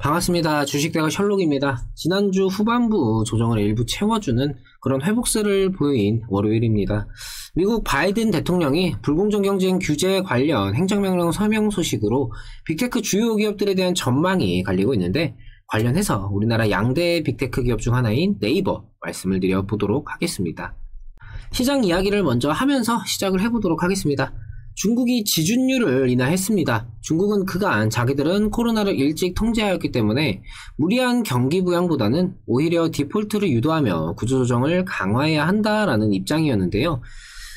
반갑습니다. 주식대가 셜록입니다. 지난주 후반부 조정을 일부 채워주는 그런 회복세를 보인 월요일입니다. 미국 바이든 대통령이 불공정 경쟁 규제 관련 행정명령 서명 소식으로 빅테크 주요 기업들에 대한 전망이 갈리고 있는데, 관련해서 우리나라 양대 빅테크 기업 중 하나인 네이버 말씀을 드려보도록 하겠습니다. 시장 이야기를 먼저 하면서 시작을 해보도록 하겠습니다. 중국이 지준율을 인하했습니다. 중국은 그간 자기들은 코로나를 일찍 통제하였기 때문에 무리한 경기 부양보다는 오히려 디폴트를 유도하며 구조조정을 강화해야 한다라는 입장이었는데요.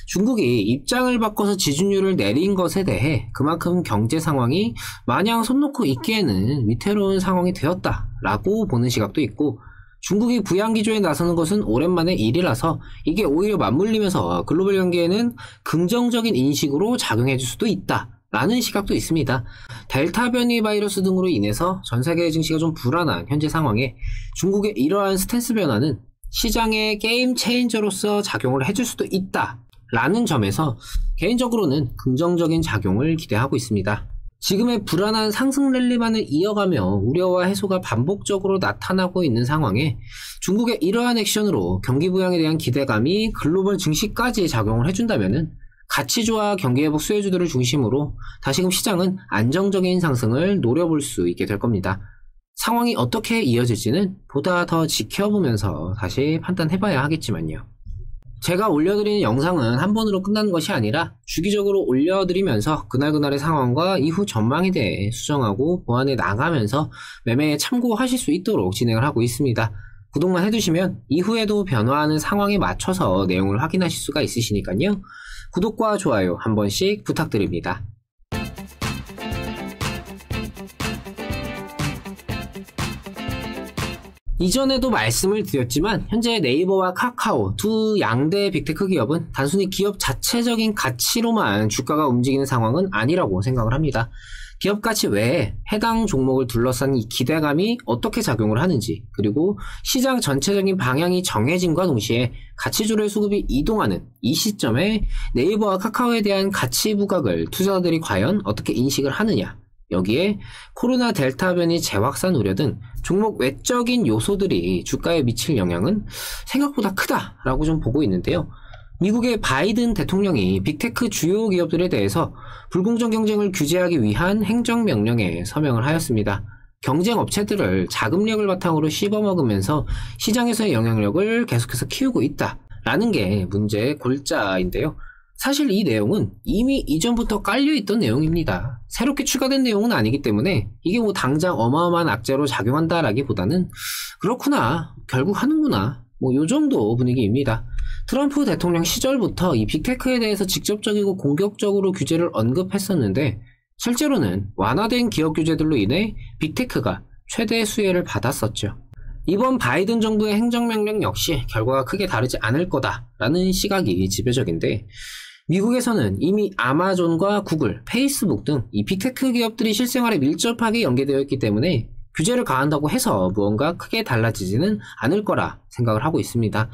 중국이 입장을 바꿔서 지준율을 내린 것에 대해 그만큼 경제 상황이 마냥 손 놓고 있기에는 위태로운 상황이 되었다라고 보는 시각도 있고, 중국이 부양기조에 나서는 것은 오랜만의 일이라서 이게 오히려 맞물리면서 글로벌 경기에는 긍정적인 인식으로 작용해줄 수도 있다라는 시각도 있습니다. 델타 변이 바이러스 등으로 인해서 전 세계 증시가 좀 불안한 현재 상황에 중국의 이러한 스탠스 변화는 시장의 게임 체인저로서 작용을 해줄 수도 있다라는 점에서 개인적으로는 긍정적인 작용을 기대하고 있습니다. 지금의 불안한 상승 랠리만을 이어가며 우려와 해소가 반복적으로 나타나고 있는 상황에 중국의 이러한 액션으로 경기 부양에 대한 기대감이 글로벌 증시까지 작용을 해준다면은 가치주와 경기회복 수혜주들을 중심으로 다시금 시장은 안정적인 상승을 노려볼 수 있게 될 겁니다. 상황이 어떻게 이어질지는 보다 더 지켜보면서 다시 판단해봐야 하겠지만요. 제가 올려드리는 영상은 한 번으로 끝나는 것이 아니라 주기적으로 올려드리면서 그날그날의 상황과 이후 전망에 대해 수정하고 보완해 나가면서 매매에 참고하실 수 있도록 진행을 하고 있습니다. 구독만 해두시면 이후에도 변화하는 상황에 맞춰서 내용을 확인하실 수가 있으시니까요. 구독과 좋아요 한 번씩 부탁드립니다. 이전에도 말씀을 드렸지만 현재 네이버와 카카오 두 양대 빅테크 기업은 단순히 기업 자체적인 가치로만 주가가 움직이는 상황은 아니라고 생각을 합니다. 기업 가치 외에 해당 종목을 둘러싼 이 기대감이 어떻게 작용을 하는지, 그리고 시장 전체적인 방향이 정해짐과 동시에 가치주의 수급이 이동하는 이 시점에 네이버와 카카오에 대한 가치 부각을 투자자들이 과연 어떻게 인식을 하느냐, 여기에 코로나 델타 변이 재확산 우려 등 종목 외적인 요소들이 주가에 미칠 영향은 생각보다 크다라고 좀 보고 있는데요. 미국의 바이든 대통령이 빅테크 주요 기업들에 대해서 불공정 경쟁을 규제하기 위한 행정명령에 서명을 하였습니다. 경쟁 업체들을 자금력을 바탕으로 씹어먹으면서 시장에서의 영향력을 계속해서 키우고 있다라는 게 문제의 골자인데요. 사실 이 내용은 이미 이전부터 깔려있던 내용입니다. 새롭게 추가된 내용은 아니기 때문에 이게 뭐 당장 어마어마한 악재로 작용한다라기보다는 그렇구나, 결국 하는구나, 뭐 요 정도 분위기입니다. 트럼프 대통령 시절부터 이 빅테크에 대해서 직접적이고 공격적으로 규제를 언급했었는데, 실제로는 완화된 기업 규제들로 인해 빅테크가 최대 수혜를 받았었죠. 이번 바이든 정부의 행정명령 역시 결과가 크게 다르지 않을 거다라는 시각이 지배적인데, 미국에서는 이미 아마존과 구글, 페이스북 등 이 빅테크 기업들이 실생활에 밀접하게 연계되어 있기 때문에 규제를 가한다고 해서 무언가 크게 달라지지는 않을 거라 생각을 하고 있습니다.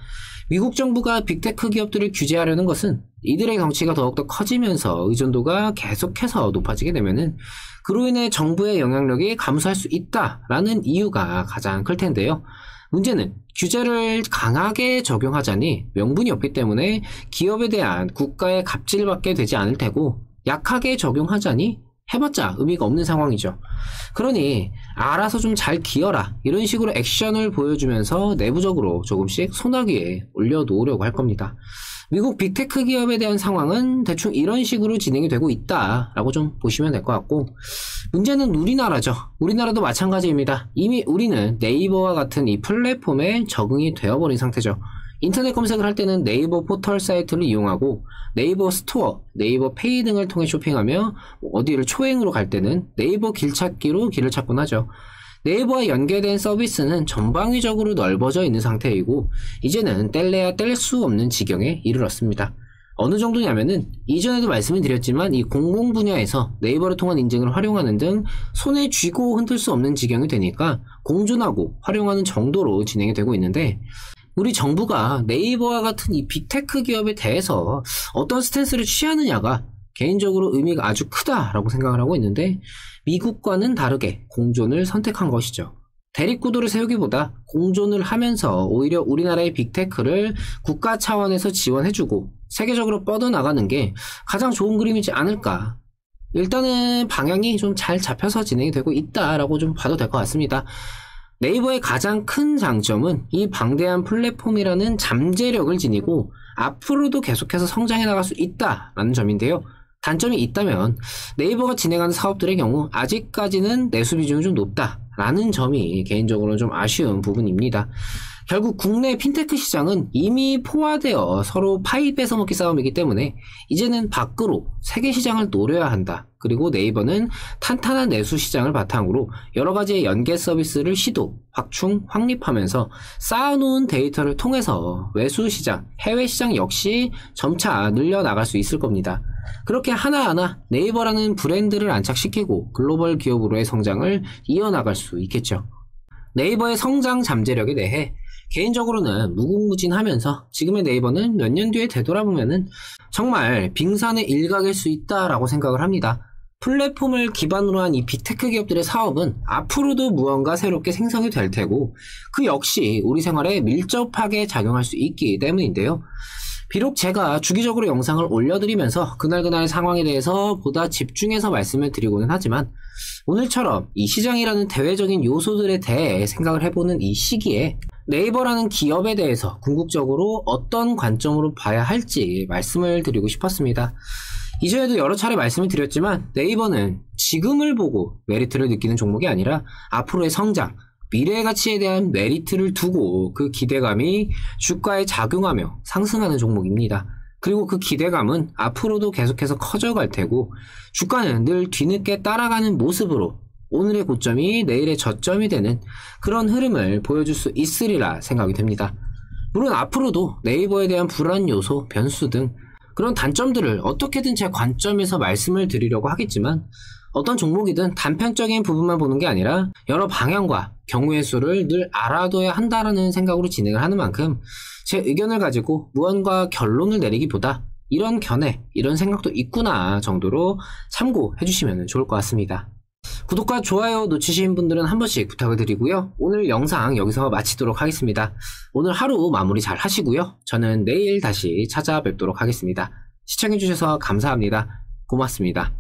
미국 정부가 빅테크 기업들을 규제하려는 것은 이들의 덩치가 더욱더 커지면서 의존도가 계속해서 높아지게 되면은 그로 인해 정부의 영향력이 감소할 수 있다라는 이유가 가장 클 텐데요. 문제는 규제를 강하게 적용하자니 명분이 없기 때문에 기업에 대한 국가의 갑질을 받게 되지 않을 테고, 약하게 적용하자니 해봤자 의미가 없는 상황이죠. 그러니 알아서 좀 잘 기어라, 이런 식으로 액션을 보여주면서 내부적으로 조금씩 소나기에 올려놓으려고 할 겁니다. 미국 빅테크 기업에 대한 상황은 대충 이런 식으로 진행이 되고 있다라고 좀 보시면 될 것 같고, 문제는 우리나라죠. 우리나라도 마찬가지입니다. 이미 우리는 네이버와 같은 이 플랫폼에 적응이 되어버린 상태죠. 인터넷 검색을 할 때는 네이버 포털 사이트를 이용하고 네이버 스토어, 네이버 페이 등을 통해 쇼핑하며 어디를 초행으로 갈 때는 네이버 길찾기로 길을 찾곤 하죠. 네이버와 연계된 서비스는 전방위적으로 넓어져 있는 상태이고, 이제는 뗄래야 뗄 수 없는 지경에 이르렀습니다. 어느 정도냐면은 이전에도 말씀을 드렸지만 이 공공 분야에서 네이버를 통한 인증을 활용하는 등 손에 쥐고 흔들 수 없는 지경이 되니까 공존하고 활용하는 정도로 진행이 되고 있는데, 우리 정부가 네이버와 같은 이 빅테크 기업에 대해서 어떤 스탠스를 취하느냐가 개인적으로 의미가 아주 크다라고 생각을 하고 있는데 미국과는 다르게 공존을 선택한 것이죠. 대립구도를 세우기보다 공존을 하면서 오히려 우리나라의 빅테크를 국가 차원에서 지원해주고 세계적으로 뻗어나가는 게 가장 좋은 그림이지 않을까. 일단은 방향이 좀 잘 잡혀서 진행이 되고 있다라고 좀 봐도 될 것 같습니다. 네이버의 가장 큰 장점은 이 방대한 플랫폼이라는 잠재력을 지니고 앞으로도 계속해서 성장해 나갈 수 있다라는 점인데요. 단점이 있다면 네이버가 진행하는 사업들의 경우 아직까지는 내수 비중이 좀 높다라는 점이 개인적으로는 좀 아쉬운 부분입니다. 결국 국내 핀테크 시장은 이미 포화되어 서로 파이 뺏어먹기 싸움이기 때문에 이제는 밖으로 세계 시장을 노려야 한다. 그리고 네이버는 탄탄한 내수 시장을 바탕으로 여러 가지의 연계 서비스를 시도, 확충, 확립하면서 쌓아놓은 데이터를 통해서 외수 시장, 해외 시장 역시 점차 늘려나갈 수 있을 겁니다. 그렇게 하나하나 네이버라는 브랜드를 안착시키고 글로벌 기업으로의 성장을 이어나갈 수 있겠죠. 네이버의 성장 잠재력에 대해 개인적으로는 무궁무진하면서 지금의 네이버는 몇 년 뒤에 되돌아보면은 정말 빙산의 일각일 수 있다라고 생각을 합니다. 플랫폼을 기반으로 한 이 빅테크 기업들의 사업은 앞으로도 무언가 새롭게 생성이 될 테고 그 역시 우리 생활에 밀접하게 작용할 수 있기 때문인데요. 비록 제가 주기적으로 영상을 올려드리면서 그날그날 상황에 대해서 보다 집중해서 말씀을 드리고는 하지만 오늘처럼 이 시장이라는 대외적인 요소들에 대해 생각을 해보는 이 시기에 네이버라는 기업에 대해서 궁극적으로 어떤 관점으로 봐야 할지 말씀을 드리고 싶었습니다. 이전에도 여러 차례 말씀을 드렸지만 네이버는 지금을 보고 메리트를 느끼는 종목이 아니라 앞으로의 성장, 미래의 가치에 대한 메리트를 두고 그 기대감이 주가에 작용하며 상승하는 종목입니다. 그리고 그 기대감은 앞으로도 계속해서 커져갈 테고 주가는 늘 뒤늦게 따라가는 모습으로 오늘의 고점이 내일의 저점이 되는 그런 흐름을 보여줄 수 있으리라 생각이 됩니다. 물론 앞으로도 네이버에 대한 불안 요소, 변수 등 그런 단점들을 어떻게든 제 관점에서 말씀을 드리려고 하겠지만 어떤 종목이든 단편적인 부분만 보는 게 아니라 여러 방향과 경우의 수를 늘 알아둬야 한다라는 생각으로 진행을 하는 만큼 제 의견을 가지고 무언가 결론을 내리기보다 이런 견해, 이런 생각도 있구나 정도로 참고해 주시면 좋을 것 같습니다. 구독과 좋아요 놓치신 분들은 한 번씩 부탁을 드리고요. 오늘 영상 여기서 마치도록 하겠습니다. 오늘 하루 마무리 잘 하시고요. 저는 내일 다시 찾아뵙도록 하겠습니다. 시청해주셔서 감사합니다. 고맙습니다.